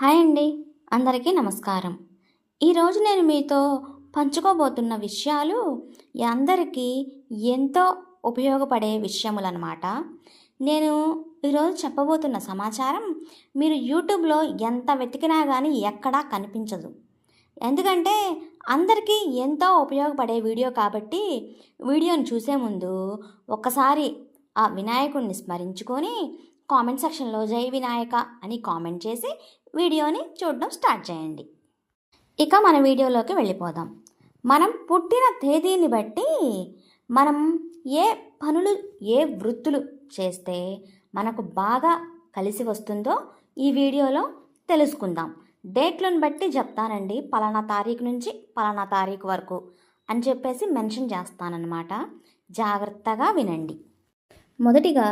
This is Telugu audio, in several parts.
హాయ్ అండి, అందరికీ నమస్కారం. ఈరోజు నేను మీతో పంచుకోబోతున్న విషయాలు అందరికీ ఎంతో ఉపయోగపడే విషయములన్నమాట. నేను ఈరోజు చెప్పబోతున్న సమాచారం మీరు యూట్యూబ్లో ఎంత వెతికినా కానీ ఎక్కడా కనిపించదు. ఎందుకంటే అందరికీ ఎంతో ఉపయోగపడే వీడియో కాబట్టి వీడియోని చూసే ముందు ఒక్కసారి ఆ వినాయకుడిని స్మరించుకొని కామెంట్ సెక్షన్లో జై వినాయక అని కామెంట్ చేసి వీడియోని చూడడం స్టార్ట్ చేయండి. ఇక మన వీడియోలోకి వెళ్ళిపోదాం. మనం పుట్టిన తేదీని బట్టి మనం ఏ పనులు ఏ వృత్తులు చేస్తే మనకు బాగా కలిసి వస్తుందో ఈ వీడియోలో తెలుసుకుందాం. డేట్లను బట్టి చెప్తానండి, పలానా తారీఖు నుంచి పలానా తారీఖు వరకు అని చెప్పేసి మెన్షన్ చేస్తానన్నమాట. జాగ్రత్తగా వినండి. మొదటిగా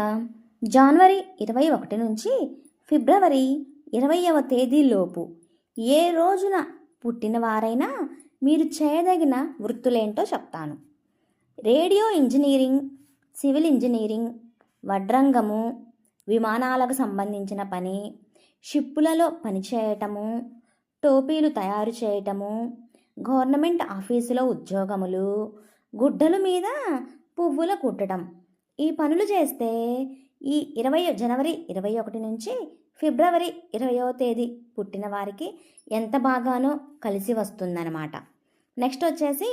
జనవరి 21 నుంచి ఫిబ్రవరి 20వ తేదీలోపు ఏ రోజున పుట్టినవారైనా మీరు చేయదగిన వృత్తులేంటో చెప్తాను. రేడియో ఇంజనీరింగ్, సివిల్ ఇంజనీరింగ్, వడ్రంగము, విమానాలకు సంబంధించిన పని, షిప్పులలో పనిచేయటము, టోపీలు తయారు చేయటము, గవర్నమెంట్ ఆఫీసులో ఉద్యోగములు, గుడ్డల మీద పువ్వుల కుట్టడం. ఈ పనులు చేస్తే ఈ జనవరి 21 నుంచి ఫిబ్రవరి 20వ తేదీ పుట్టిన వారికి ఎంత బాగానో కలిసి వస్తుందన్నమాట. నెక్స్ట్ వచ్చేసి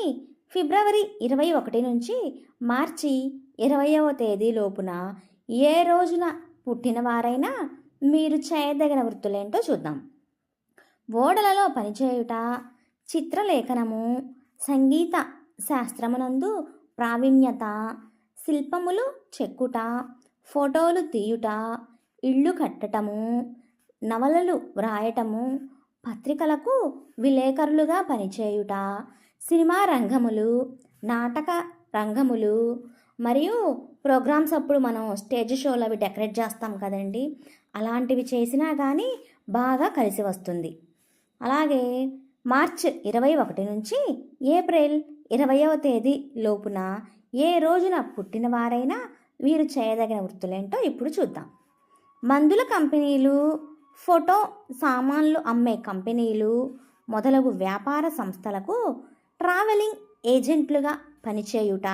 ఫిబ్రవరి 21 నుంచి మార్చి 20వ తేదీ లోపున ఏ రోజున పుట్టిన వారైనా మీరు చేయదగిన వృత్తులేంటో చూద్దాం. ఓడలలో పనిచేయుట, చిత్రలేఖనము, సంగీత శాస్త్రమునందు ప్రావీణ్యత, శిల్పములు చెక్కుట, ఫోటోలు తీయుట, ఇళ్ళు కట్టటము, నవలలు వ్రాయటము, పత్రికలకు విలేకరులుగా పనిచేయుట, సినిమా రంగములు, నాటక రంగములు మరియు ప్రోగ్రామ్స్ అప్పుడు మనం స్టేజ్ షోలు అవి డెకరేట్ చేస్తాం కదండి, అలాంటివి చేసినా కానీ బాగా కలిసి వస్తుంది. అలాగే మార్చ్ 21 నుంచి ఏప్రిల్ 20వ తేదీ లోపున ఏ రోజున పుట్టిన వారైనా వీరు చేయదగిన వృత్తులేంటో ఇప్పుడు చూద్దాం. మందుల కంపెనీలు, ఫోటో సామాన్లు అమ్మే కంపెనీలు మొదలగు వ్యాపార సంస్థలకు ట్రావెలింగ్ ఏజెంట్లుగా పనిచేయుట,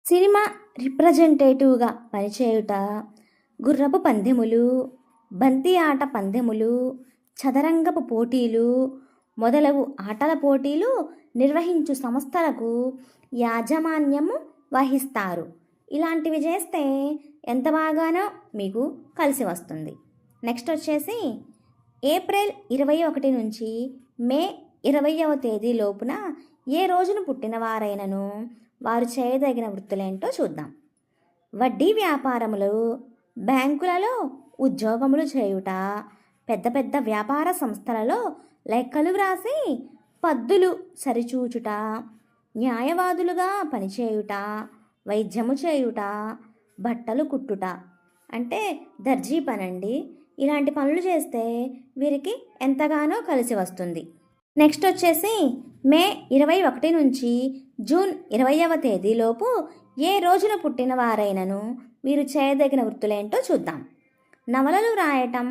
సినిమా రిప్రజెంటేటివ్గా పనిచేయుట, గుర్రపు పందెములు, బంతి ఆట పందెములు, చదరంగపు పోటీలు మొదలగు ఆటల పోటీలు నిర్వహించు సంస్థలకు యాజమాన్యము వహిస్తారు. ఇలాంటివి చేస్తే ఎంత బాగానో మీకు కలిసి వస్తుంది. నెక్స్ట్ వచ్చేసి ఏప్రిల్ 21 నుంచి మే 20వ తేదీ లోపున ఏ రోజున పుట్టిన వారైనను వారు చేయదగిన వృత్తులేంటో చూద్దాం. వడ్డీ వ్యాపారములు, బ్యాంకులలో ఉద్యోగములు చేయుట, పెద్ద పెద్ద వ్యాపార సంస్థలలో లెక్కలు వ్రాసి పద్దులు సరిచూచుట, న్యాయవాదులుగా పనిచేయుట, వైద్యము చేయుట, బట్టలు కుట్టుట అంటే దర్జీ పనండి. ఇలాంటి పనులు చేస్తే వీరికి ఎంతగానో కలిసి వస్తుంది. నెక్స్ట్ వచ్చేసి మే 21 నుంచి జూన్ 20వ తేదీలోపు ఏ రోజున పుట్టిన వారైనను వీరు చేయదగిన వృత్తులేంటో చూద్దాం. నవలలు రాయటం,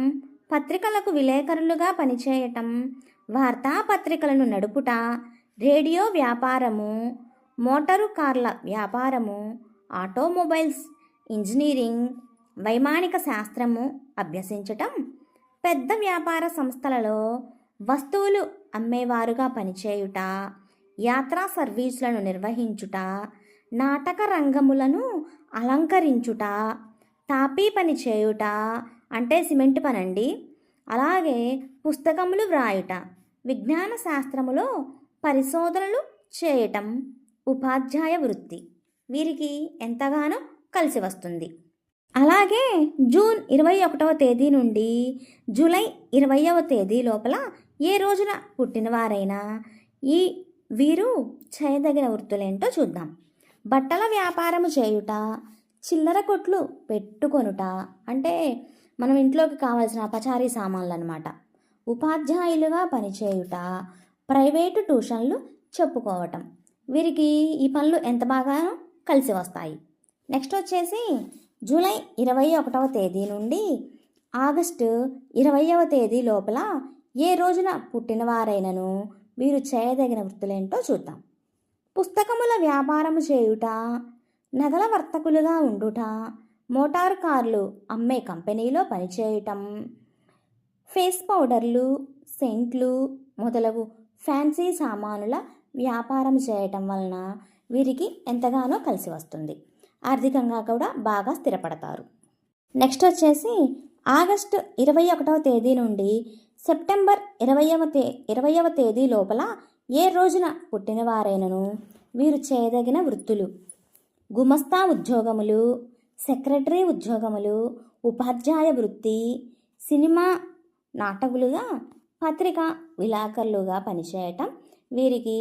పత్రికలకు విలేకరులుగా పనిచేయటం, వార్తాపత్రికలను నడుపుట, రేడియో వ్యాపారము, మోటారు కార్ల వ్యాపారము, ఆటోమొబైల్స్ ఇంజనీరింగ్, వైమానిక శాస్త్రము అభ్యసించటం, పెద్ద వ్యాపార సంస్థలలో వస్తువులు అమ్మేవారుగా పనిచేయుట, యాత్రా సర్వీసులను నిర్వహించుట, నాటక రంగములను అలంకరించుట, తాపీ పని చేయుట అంటే సిమెంట్ పనండి, అలాగే పుస్తకములు వ్రాయుట, విజ్ఞాన శాస్త్రములో పరిశోధనలు చేయటం ఉపాధ్యాయ వృత్తి వీరికి ఎంతగానో కలిసి వస్తుంది. అలాగే జూన్ 21వ తేదీ నుండి జూలై 20వ తేదీ లోపల ఏ రోజున పుట్టినవారైనా వీరు చేయదగిన వృత్తులేంటో చూద్దాం. బట్టల వ్యాపారము చేయుట, చిల్లర కొట్లు పెట్టుకొనుట అంటే మనం ఇంట్లోకి కావాల్సిన పచారీ సామాన్లు అన్నమాట, ఉపాధ్యాయులుగా పనిచేయుట, ప్రైవేటు ట్యూషన్లు చెప్పుకోవటం వీరికి ఈ పనులు ఎంత బాగా కలిసి వస్తాయి. నెక్స్ట్ వచ్చేసి జూలై 21వ తేదీ నుండి ఆగస్టు 20వ తేదీ లోపల ఏ రోజున పుట్టినవారైనను వీరు చేయదగిన వృత్తులేంటో చూద్దాం. పుస్తకముల వ్యాపారము చేయుట, నగల వర్తకులుగా ఉండుట, మోటారు కార్లు అమ్మే కంపెనీలో పనిచేయటం, ఫేస్ పౌడర్లు, సెంట్లు మొదలగు ఫ్యాన్సీ సామానుల వ్యాపారం చేయటం వలన వీరికి ఎంతగానో కలిసి వస్తుంది. ఆర్థికంగా కూడా బాగా స్థిరపడతారు. నెక్స్ట్ వచ్చేసి ఆగస్టు 21వ తేదీ నుండి సెప్టెంబర్ 20వ తేదీ లోపల ఏ రోజున పుట్టినవారైనను వీరు చేయదగిన వృత్తులు: గుమస్తా ఉద్యోగములు, సెక్రటరీ ఉద్యోగములు, ఉపాధ్యాయ వృత్తి, సినిమా నాటకులుగా, పత్రికా విలేకరులుగా పనిచేయటం వీరికి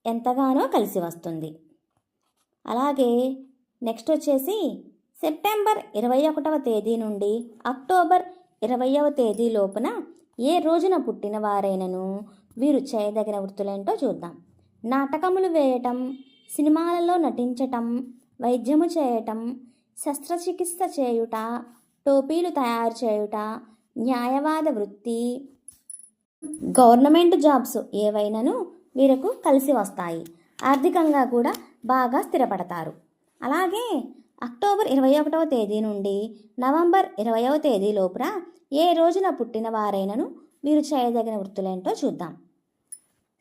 ఎంతగానో కలిసి వస్తుంది. అలాగే నెక్స్ట్ వచ్చేసి సెప్టెంబర్ 21వ తేదీ నుండి అక్టోబర్ 20వ తేదీ లోపున ఏ రోజున పుట్టిన వారైనను వీరు చేయదగిన వృత్తులేంటో చూద్దాం. నాటకములు వేయటం, సినిమాలలో నటించటం, వైద్యము చేయటం, శస్త్రచికిత్స చేయుట, టోపీలు తయారు చేయుట, న్యాయవాద వృత్తి, గవర్నమెంట్ జాబ్స్ ఏవైనాను వీరికి కలిసి వస్తాయి. ఆర్థికంగా కూడా బాగా స్థిరపడతారు. అలాగే అక్టోబర్ 21వ తేదీ నుండి నవంబర్ 20వ తేదీ లోపున ఏ రోజున పుట్టిన వారైనను వీరు చేయదగిన వృత్తులేంటో చూద్దాం.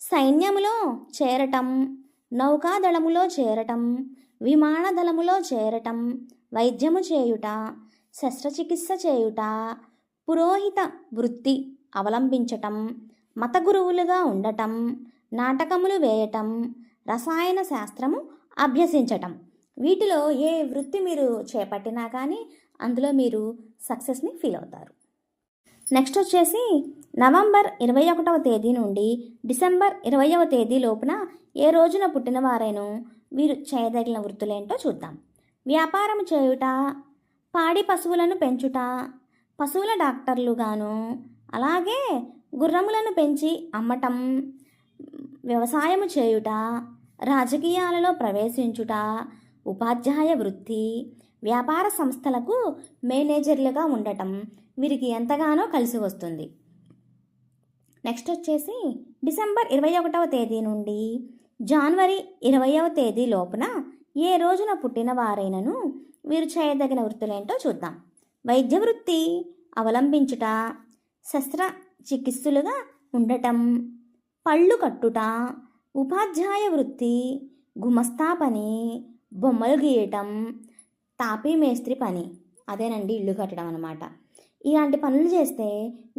సైన్యములో చేరటం, నౌకాదళములో చేరటం, విమానదళములో చేరటం, వైద్యము చేయుట, శస్త్రచికిత్స చేయుట, పురోహిత వృత్తి అవలంబించటం, మత గురువులుగా ఉండటం, నాటకములు వేయటం, రసాయన శాస్త్రము అభ్యసించటం. వీటిలో ఏ వృత్తి మీరు చేపట్టినా కానీ అందులో మీరు సక్సెస్ని ఫీల్ అవుతారు. నెక్స్ట్ వచ్చేసి నవంబర్ 21వ తేదీ నుండి డిసెంబర్ 20వ తేదీ లోపున ఏ రోజున పుట్టిన వారైనో వీరు చేయదగిన వృత్తులేంటో చూద్దాం. వ్యాపారం చేయుట, పాడి పశువులను పెంచుట, పశువుల డాక్టర్లుగాను, అలాగే గుర్రములను పెంచి అమ్మటం, వ్యవసాయము చేయుట, రాజకీయాలలో ప్రవేశించుట, ఉపాధ్యాయ వృత్తి, వ్యాపార సంస్థలకు మేనేజర్లుగా ఉండటం వీరికి ఎంతగానో కలిసి వస్తుంది. నెక్స్ట్ వచ్చేసి డిసెంబర్ 21వ తేదీ నుండి జనవరి 20వ తేదీ లోపున ఏ రోజున పుట్టిన వారైనను వీరు చేయదగిన వృత్తులేంటో చూద్దాం. వైద్య వృత్తి అవలంబించుట, శస్త్రచికిత్సులుగా ఉండటం, పళ్ళు కట్టుట, ఉపాధ్యాయ వృత్తి, గుమస్తా పని, బొమ్మలు గీయటం, తాపీ మేస్త్రి పని, అదేనండి ఇల్లు కట్టడం అన్నమాట. ఇలాంటి పనులు చేస్తే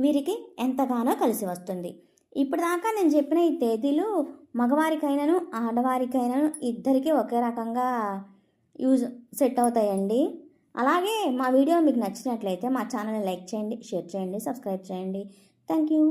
వీరికి ఎంతగానో కలిసి వస్తుంది. ఇప్పుడు దాకా నేను చెప్పిన ఈ తేదీలు మగవారికైనాను ఆడవారికైనాను ఇద్దరికీ ఒకే రకంగా సెట్ అవుతాయండి. అలాగే మా వీడియో మీకు నచ్చినట్లయితే మా ఛానల్ని లైక్ చేయండి, షేర్ చేయండి, సబ్స్క్రైబ్ చేయండి. Thank you.